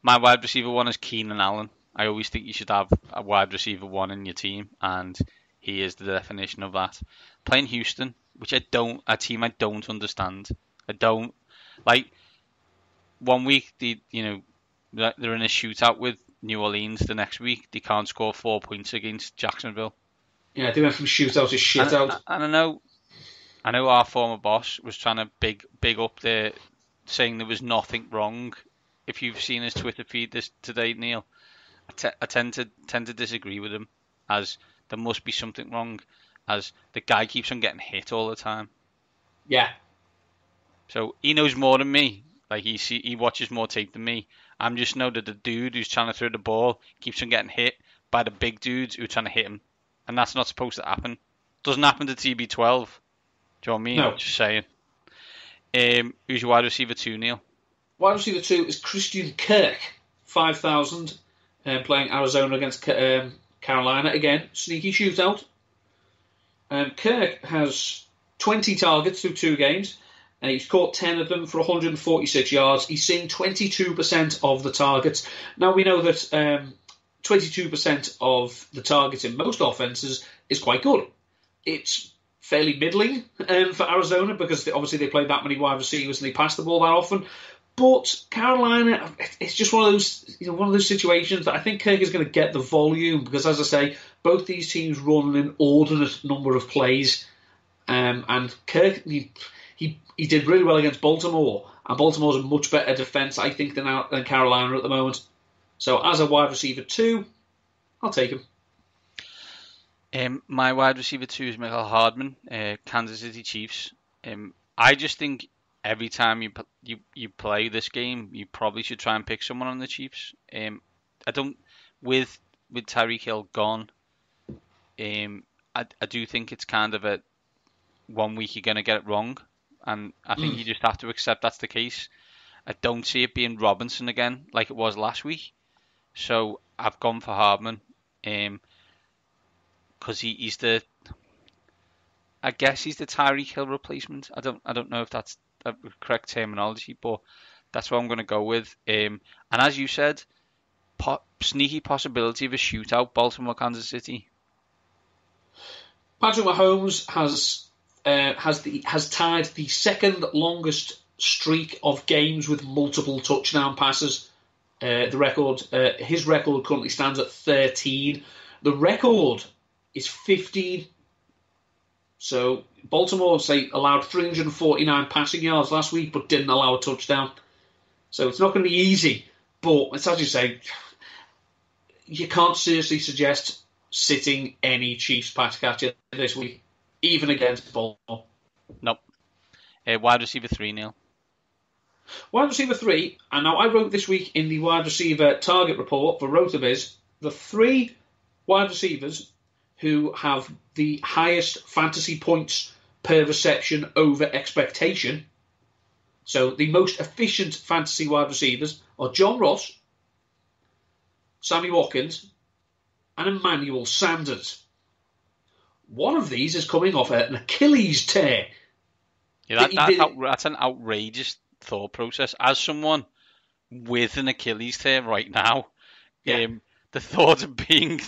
S2: My wide receiver 1 is Keenan Allen. I always think you should have a wide receiver 1 in your team, and he is the definition of that. Playing Houston, a team I don't understand. I don't like. 1 week they're in a shootout with New Orleans. The next week they can't score 4 points against Jacksonville.
S3: Yeah, they went from shootout to shitout.
S2: And I know our former boss was trying to big up there, saying there was nothing wrong. If you've seen his Twitter feed this today, Neil, I tend to disagree with him, as there must be something wrong, as the guy keeps on getting hit all the time.
S3: Yeah.
S2: So he knows more than me. Like he watches more tape than me. I'm just know that the dude who's trying to throw the ball keeps on getting hit by the big dudes who are trying to hit him, and that's not supposed to happen. Doesn't happen to TB12. Do you know what I mean?
S3: No.
S2: Just saying. Who's your wide receiver 2, Neil?
S3: Wide receiver 2 is Christian Kirk, 5,000, playing Arizona against Carolina. Again, sneaky shootout. Kirk has 20 targets through 2 games. He's caught 10 of them for 146 yards. He's seeing 22% of the targets. Now, we know that 22% of the targets in most offenses is quite good. It's fairly middling for Arizona, because obviously they play that many wide receivers and they pass the ball that often. But Carolina, it's just one of those situations that I think Kirk is going to get the volume because, as I say, both these teams run an inordinate number of plays, and Kirk he did really well against Baltimore, and Baltimore's a much better defense, I think, than Carolina at the moment. So, as a wide receiver 2, I'll take him.
S2: My wide receiver 2 is Michael Hardman, Kansas City Chiefs. I just think every time you play this game, you probably should try and pick someone on the Chiefs. I don't with Tyreek Hill gone. I do think it's kind of a 1 week you're going to get it wrong, and I think you just have to accept that's the case. I don't see it being Robinson again like it was last week, so I've gone for Hardman, because he's the Tyreek Hill replacement. I don't know if that's the correct terminology, but that's what I'm going to go with. And as you said, sneaky possibility of a shootout, Baltimore, Kansas City.
S3: Patrick Mahomes has tied the second longest streak of games with multiple touchdown passes. His record currently stands at 13. The record is 15. So Baltimore, allowed 349 passing yards last week, but didn't allow a touchdown. So it's not going to be easy. But it's as you say, you can't seriously suggest sitting any Chiefs pass catcher this week, even against Baltimore.
S2: Nope. Wide receiver 3, Neil.
S3: Wide receiver 3, and now I wrote this week in the wide receiver target report for RotoViz, the 3 wide receivers who have the highest fantasy points per reception over expectation. So the most efficient fantasy wide receivers are John Ross, Sammy Watkins, and Emmanuel Sanders. One of these is coming off an Achilles tear.
S2: Yeah, that's an outrageous thought process. As someone with an Achilles tear right now, the thought of being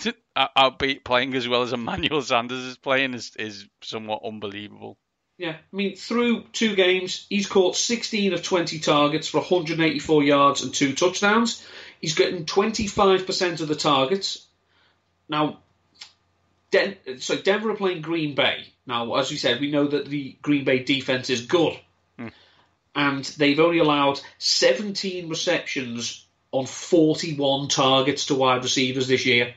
S2: playing as well as Emmanuel Sanders is playing is somewhat unbelievable.
S3: Yeah, I mean, through 2 games, he's caught 16 of 20 targets for 184 yards and 2 touchdowns. He's getting 25% of the targets. Now, Denver are playing Green Bay. Now, as we said, we know that the Green Bay defense is good. And they've only allowed 17 receptions on 41 targets to wide receivers this year.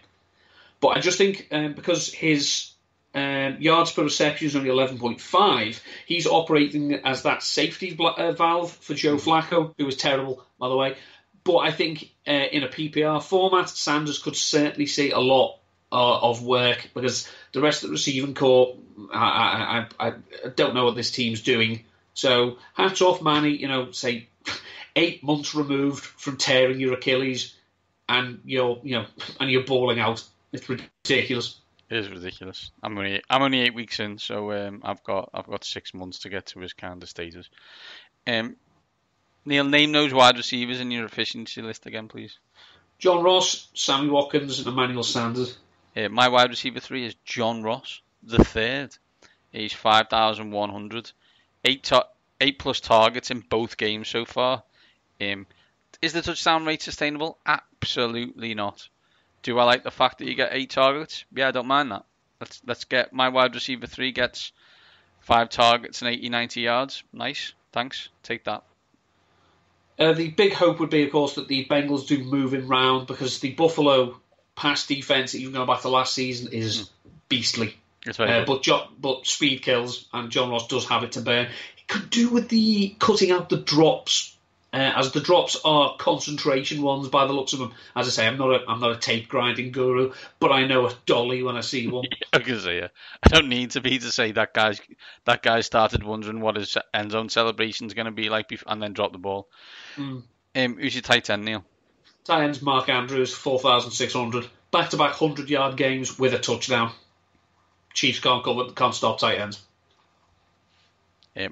S3: But I just think because his yards per reception is only 11.5, he's operating as that safety valve for Joe Flacco, who was terrible, by the way. But I think in a PPR format, Sanders could certainly see a lot of work because the rest of the receiving corps, I don't know what this team's doing. So hats off, Manny. 8 months removed from tearing your Achilles, and you're balling out. It's ridiculous.
S2: It is ridiculous. I'm only 8 weeks in, so I've got 6 months to get to his kind of status. Neil, name those wide receivers in your efficiency list again, please.
S3: John Ross, Sammy Watkins, and Emmanuel Sanders.
S2: My wide receiver 3 is John Ross, the third. He's 5,100. 8 plus targets in both games so far. Is the touchdown rate sustainable? Absolutely not. Do I like the fact that you get 8 targets? Yeah, I don't mind that. Let's get my wide receiver 3 gets 5 targets and 80, 90 yards. Nice. Thanks. Take that.
S3: The big hope would be, of course, that the Bengals do move him round because the Buffalo pass defense, even going back to last season, is beastly. But speed kills, and John Ross does have it to burn. It could do with the cutting out the drops, as the drops are concentration ones by the looks of them. As I say, I'm not a tape grinding guru, but I know a dolly when I see one.
S2: I can see it. I don't need to be to say that guy started wondering what his end zone celebration is going to be like, and then dropped the ball. Who's your tight end, Neil?
S3: Tight end's Mark Andrews, 4,600. Back-to-back 100-yard games with a touchdown. Chiefs can't stop tight ends.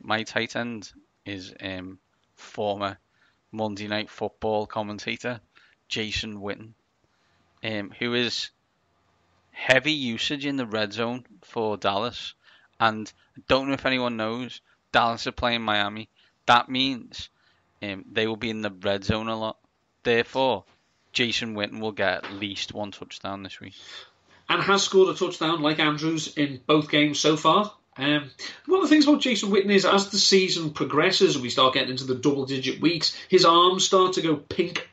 S2: My tight end is former Monday Night Football commentator Jason Witten, who is heavy usage in the red zone for Dallas. And I don't know if anyone knows, Dallas are playing Miami. That means they will be in the red zone a lot. Therefore, Jason Witten will get at least one touchdown this week.
S3: And has scored a touchdown like Andrews in both games so far. One of the things about Jason Witten is as the season progresses and we start getting into the double-digit weeks, his arms start to go pink.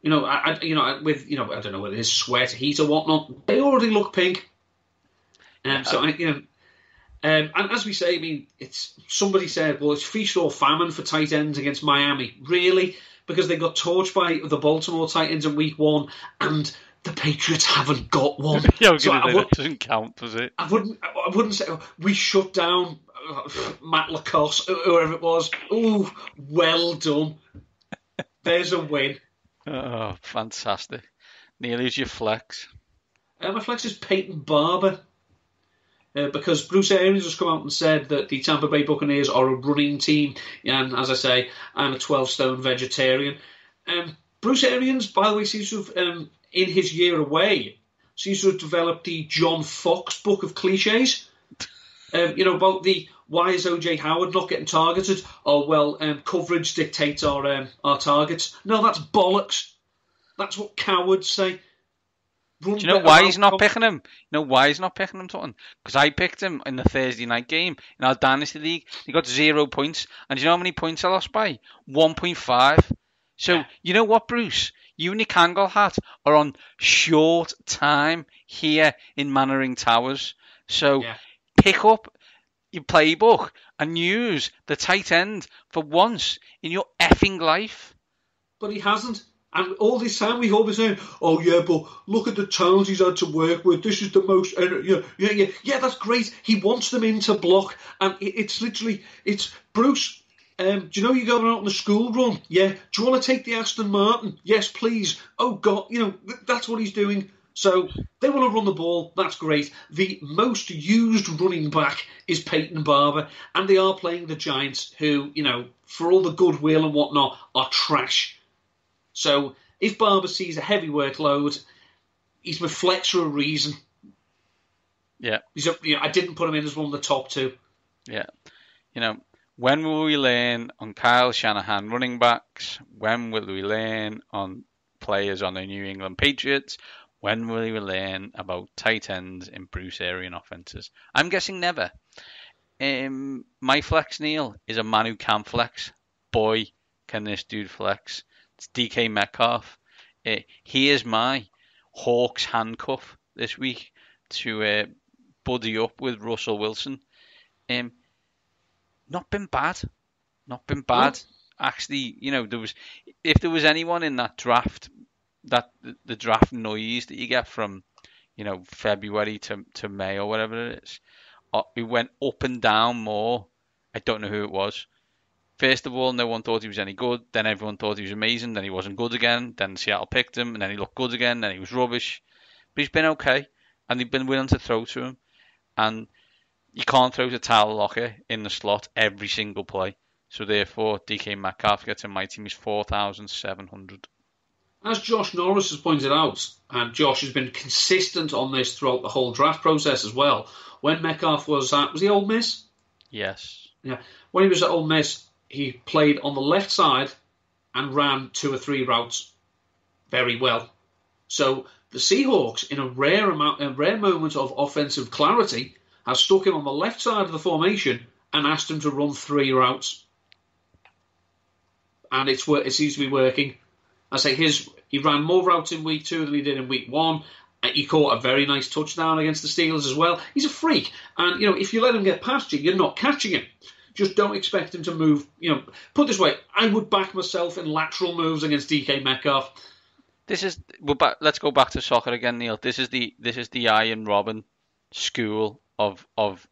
S3: I don't know whether it is sweat, heat or whatnot. They already look pink. And as we say, I mean, somebody said, well, it's feast or famine for tight ends against Miami. Really? Because they got torched by the Baltimore tight ends in week 1, and the Patriots haven't got one.
S2: That doesn't count, does it?
S3: I wouldn't say we shut down Matt Lacoste, or whoever it was. Oh, well done. There's a win.
S2: Oh, fantastic. Neil, who's your flex?
S3: My flex is Peyton Barber. Because Bruce Arians has come out and said that the Tampa Bay Buccaneers are a running team. And as I say, I'm a 12-stone vegetarian. Bruce Arians, by the way, seems to have, in his year away, seems to have developed the John Fox book of cliches. About the why is O.J. Howard not getting targeted? Oh, well, coverage dictates our targets. No, that's bollocks. That's what cowards say.
S2: Do you know why he's not picking him? Tottenham? Because I picked him in the Thursday night game in our Dynasty League. He got 0 points. And do you know how many points I lost by? 1.5. So, You know what, Bruce? You and your Kangol hat are on short time here in Mannering Towers. So, pick up your playbook and use the tight end for once in your effing life.
S3: But he hasn't. And all this time we've always saying, oh yeah, but look at the towns he's had to work with. This is the most, yeah, that's great. He wants them in to block. And it's Bruce, do you know you're going out on the school run? Yeah. Do you want to take the Aston Martin? Yes, please. Oh God, that's what he's doing. So they want to run the ball. That's great. The most used running back is Peyton Barber. And they are playing the Giants who, for all the goodwill and whatnot, are trash. So if Barber sees a heavy workload, he's my flex for a reason.
S2: Yeah.
S3: I didn't put him in as one of the top 2.
S2: Yeah. When will we learn on Kyle Shanahan running backs? When will we learn on players on the New England Patriots? When will we learn about tight ends in Bruce Arians offenses? I'm guessing never. My flex, Neil, is a man who can flex. Boy, can this dude flex. It's DK Metcalf. He is my Hawks handcuff this week to buddy up with Russell Wilson. Not been bad.
S3: What?
S2: Actually, if there was anyone in that draft, that the draft noise that you get from, February to May or whatever it is, it went up and down more. I don't know who it was. First of all, no one thought he was any good. Then everyone thought he was amazing. Then he wasn't good again. Then Seattle picked him, and then he looked good again. Then he was rubbish. But he's been okay, and they've been willing to throw to him. And you can't throw to Tyler Lockett in the slot every single play. So therefore, DK Metcalf gets in my team is 4,700.
S3: As Josh Norris has pointed out, and Josh has been consistent on this throughout the whole draft process as well, when Metcalf was he Ole Miss?
S2: Yes.
S3: Yeah. When he was at Ole Miss, he played on the left side and ran 2 or 3 routes very well. So the Seahawks, in a rare moment of offensive clarity, have stuck him on the left side of the formation and asked him to run 3 routes. And it seems to be working. I say he ran more routes in week 2 than he did in week 1. He caught a very nice touchdown against the Steelers as well. He's a freak. And, if you let him get past you, you're not catching him. Just don't expect him to move. Put it this way, I would back myself in lateral moves against DK Metcalf.
S2: Let's go back to soccer again, Neil. This is the Ian Robin school of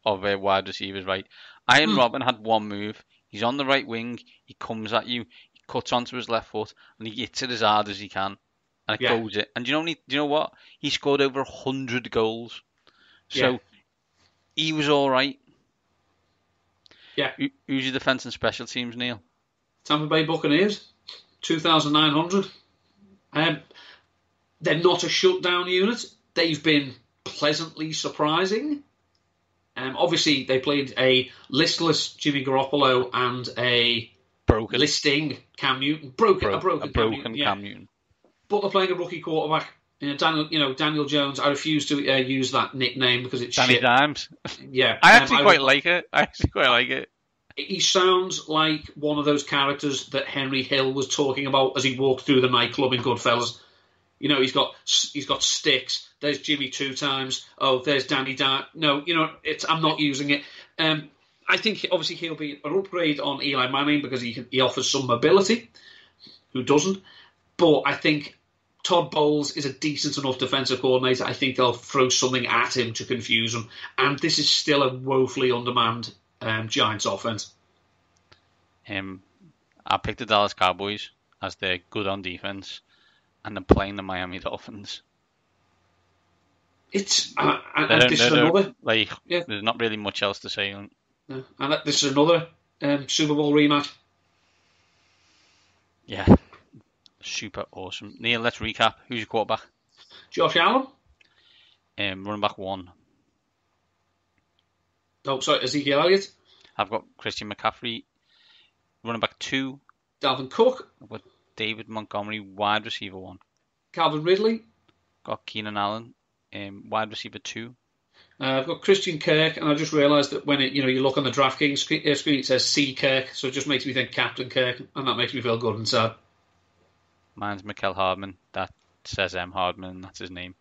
S2: wide receivers, right? Ian Robin had one move. He's on the right wing. He comes at you. He cuts onto his left foot and he hits it as hard as he can, and it goes it. And do you know what? He scored over 100 goals. So he was all right.
S3: Yeah.
S2: Who's your defence and special teams, Neil?
S3: Tampa Bay Buccaneers, 2,900. They're not a shutdown unit. They've been pleasantly surprising. Obviously, they played a listless Jimmy Garoppolo and a
S2: broken
S3: listing Cam Newton. Broken
S2: Cam
S3: Newton.
S2: Cam Newton.
S3: But they're playing a rookie quarterback. Daniel Jones. I refuse to use that nickname because it's
S2: Danny
S3: shit.
S2: Dimes.
S3: Yeah,
S2: I actually quite like it.
S3: He sounds like one of those characters that Henry Hill was talking about as he walked through the nightclub in Goodfellas. You know, he's got sticks. There's Jimmy two times. Oh, there's Danny Dimes. No, I'm not using it. I think obviously he'll be an upgrade on Eli Manning because he offers some mobility. Who doesn't? But I think Todd Bowles is a decent enough defensive coordinator. I think they'll throw something at him to confuse him. And this is still a woefully undermanned Giants offense.
S2: I picked the Dallas Cowboys as they're good on defense, and they're playing the Miami Dolphins.
S3: This is another.
S2: There's not really much else to say.
S3: And this is another Super Bowl rematch.
S2: Yeah, super awesome. Neil, let's recap. Who's your quarterback?
S3: Josh Allen.
S2: Running back 1.
S3: Oh, sorry, Ezekiel Elliott.
S2: I've got Christian McCaffrey. Running back 2.
S3: Dalvin Cook.
S2: I've got David Montgomery, wide receiver 1.
S3: Calvin Ridley.
S2: Got Keenan Allen, wide receiver 2.
S3: I've got Christian Kirk, and I just realised that when you look on the DraftKings screen, it says C Kirk, so it just makes me think Captain Kirk, and that makes me feel good and sad.
S2: Mine's Mikael Hardman. That says M Hardman, and that's his name.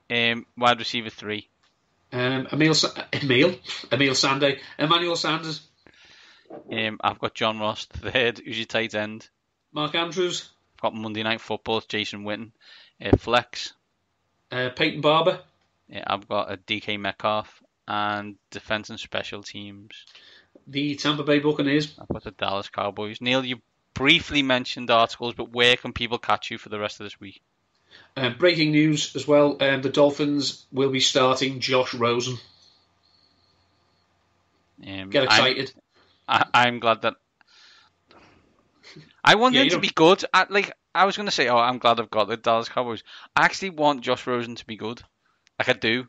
S2: Wide receiver 3.
S3: Emmanuel Sanders.
S2: I've got John Ross, third. Who's your tight end?
S3: Mark Andrews.
S2: I've got Monday Night Football, Jason Witten. Flex.
S3: Peyton Barber.
S2: I've got a DK Metcalf, and defense and special teams.
S3: The Tampa Bay Buccaneers.
S2: I've got the Dallas Cowboys. Neil, you briefly mentioned articles, but where can people catch you for the rest of this week?
S3: Breaking news as well. The Dolphins will be starting Josh Rosen. Get excited.
S2: I'm glad that... I want him to be good. I was going to say, I'm glad I've got the Dallas Cowboys. I actually want Josh Rosen to be good. I do.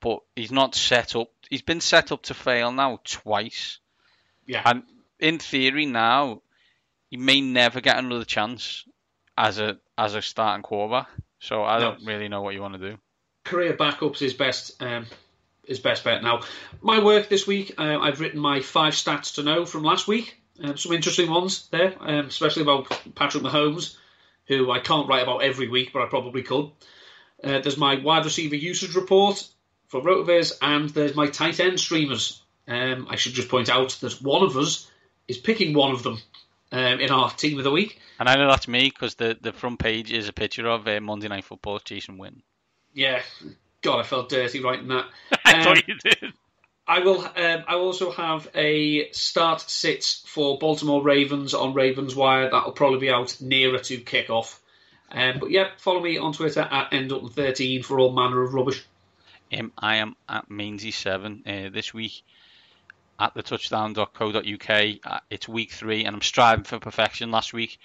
S2: But he's not set up. He's been set up to fail now twice.
S3: Yeah.
S2: And in theory now, he may never get another chance as a starting quarterback. So I don't really know what you want to do. Career
S3: backup's his best bet now. My work this week, I've written my 5 stats to know from last week. Some interesting ones there, especially about Patrick Mahomes, who I can't write about every week, but I probably could. There's my wide receiver usage report for Rotoviz, and there's my tight end streamers. I should just point out that one of us is picking one of them in our team of the week.
S2: And I know that's me because the front page is a picture of Monday Night Football, Jason Witten.
S3: Yeah, God, I felt dirty writing that.
S2: I thought you did.
S3: I will also have a start sits for Baltimore Ravens on Ravens Wire. That'll probably be out nearer to kickoff. But yeah, follow me on Twitter at endupton13 for all manner of rubbish.
S2: I am at Mainsy7 this week at thetouchdown.co.uk. It's week 3 and I'm striving for perfection. Last week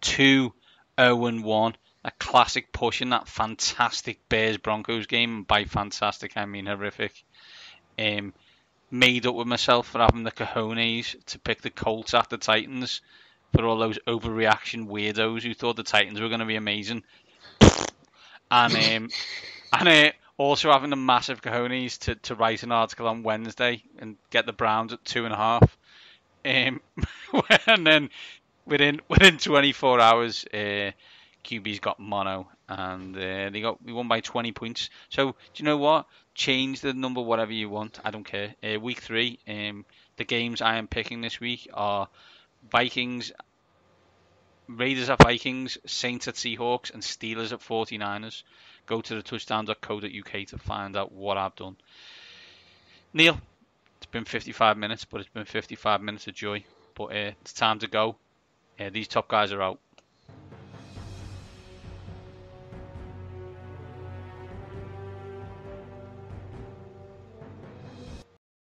S2: 2-0-1, a classic push in that fantastic Bears Broncos game. By fantastic I mean horrific. Made up with myself for having the cojones to pick the Colts at the Titans for all those overreaction weirdos who thought the Titans were going to be amazing. And also having the massive cojones to write an article on Wednesday and get the Browns at 2.5. And then within 24 hours, QB's got mono and we won by 20 points. So do you know what? Change the number whatever you want. I don't care. Week 3, the games I am picking this week are Raiders at Vikings, Saints at Seahawks, and Steelers at 49ers. Go to thetouchdown.co.uk to find out what I've done. Neil, it's been 55 minutes, but it's been 55 minutes of joy. But it's time to go. These top guys are out.